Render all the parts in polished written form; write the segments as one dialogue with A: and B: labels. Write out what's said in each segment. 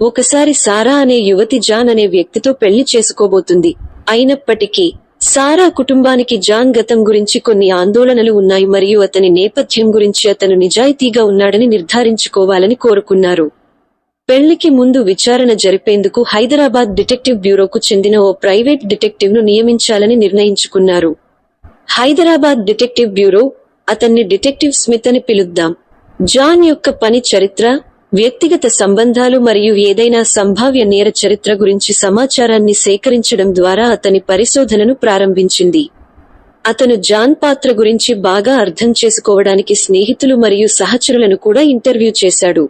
A: ఒకసారి సారా అనే యువతి జాన్ అనే వ్యక్తితో పెళ్లి చేసుకోబోతుంది. అయినప్పటికీ సారా కుటుంబానికి జాన్ గతం గురించి కొన్ని ఆందోళనలు ఉన్నాయి మరియు అతని నేపథ్యం గురించి అతను నిజాయితీగా ఉన్నాడని నిర్ధారించుకోవాలని కోరుకున్నారు. పెళ్లికి ముందు విచారణ జరిపేందుకు హైదరాబాద్ డిటెక్టివ్ బ్యూరోకు చెందిన ఓ ప్రైవేట్ డిటెక్టివ్ ను నియమించాలని నిర్ణయించుకున్నారు. హైదరాబాద్ డిటెక్టివ్ బ్యూరో అతన్ని డిటెక్టివ్ స్మిత్ అని పిలుద్దాం. జాన్ యొక్క పని చరిత్ర, వ్యక్తిగత సంబంధాలు మరియు ఏదైనా సంభావ్య నేర చరిత్ర గురించి సమాచారాన్ని సేకరించడం ద్వారా అతని పరిశోధనను ప్రారంభించింది. అతను జాన్ పాత్ర గురించి బాగా అర్థం చేసుకోవడానికి స్నేహితులు మరియు సహచరులను కూడా ఇంటర్వ్యూ చేశాడు.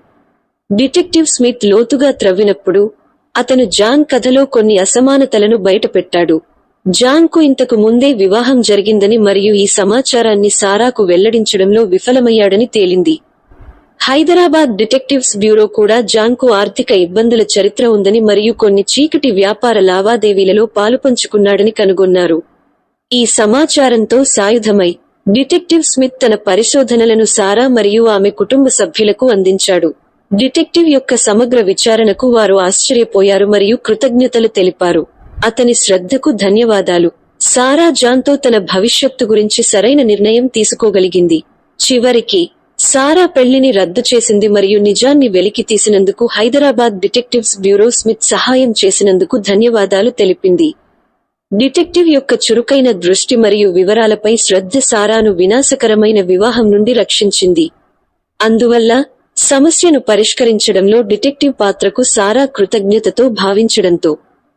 A: డిటెక్టివ్ స్మిత్ లోతుగా త్రవ్వినప్పుడు అతను జాన్ కథలో కొన్ని అసమానతలను బయటపెట్టాడు. జాన్కు ఇంతకు ముందే వివాహం జరిగిందని మరియు ఈ సమాచారాన్ని సారాకు వెల్లడించడంలో విఫలమయ్యాడని తేలింది. హైదరాబాద్ డిటెక్టివ్స్ బ్యూరో కూడా జాన్కు ఆర్థిక ఇబ్బందుల చరిత్ర ఉందని మరియు కొన్ని చీకటి వ్యాపార లావాదేవీలలో పాలుపంచుకున్నాడని కనుగొన్నారు. ఈ సమాచారంతో సాయుధమై డిటెక్టివ్ స్మిత్ తన పరిశోధనలను సారా మరియు ఆమె కుటుంబ సభ్యులకు అందించాడు. డిటెక్టివ్ యొక్క సమగ్ర విచారణకు వారు ఆశ్చర్యపోయారు మరియు కృతజ్ఞతలు తెలిపారు. అతని శ్రద్ధకు ధన్యవాదాలు. సారా జాన్తో తన భవిష్యత్తు గురించి సరైన నిర్ణయం తీసుకోగలిగింది. చివరికి సారా పెళ్లిని రద్దు చేసింది మరియు నిజాన్ని వెలికి తీసినందుకు హైదరాబాద్ డిటెక్టివ్స్ బ్యూరో స్మిత్ సహాయం చేసినందుకు ధన్యవాదాలు తెలిపింది. డిటెక్టివ్ యొక్క చురుకైన దృష్టి మరియు వివరాలపై శ్రద్ధ సారాను వినాశకరమైన వివాహం నుండి రక్షించింది. అందువల్ల సమస్యను పరిష్కరించడంలో డిటెక్టివ్ పాత్రకు సారా కృతజ్ఞతతో భావించడంతో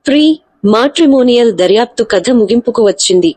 A: ప్రీ మాట్రిమోనియల్ దర్యాప్తు కథ ముగింపుకు వచ్చింది.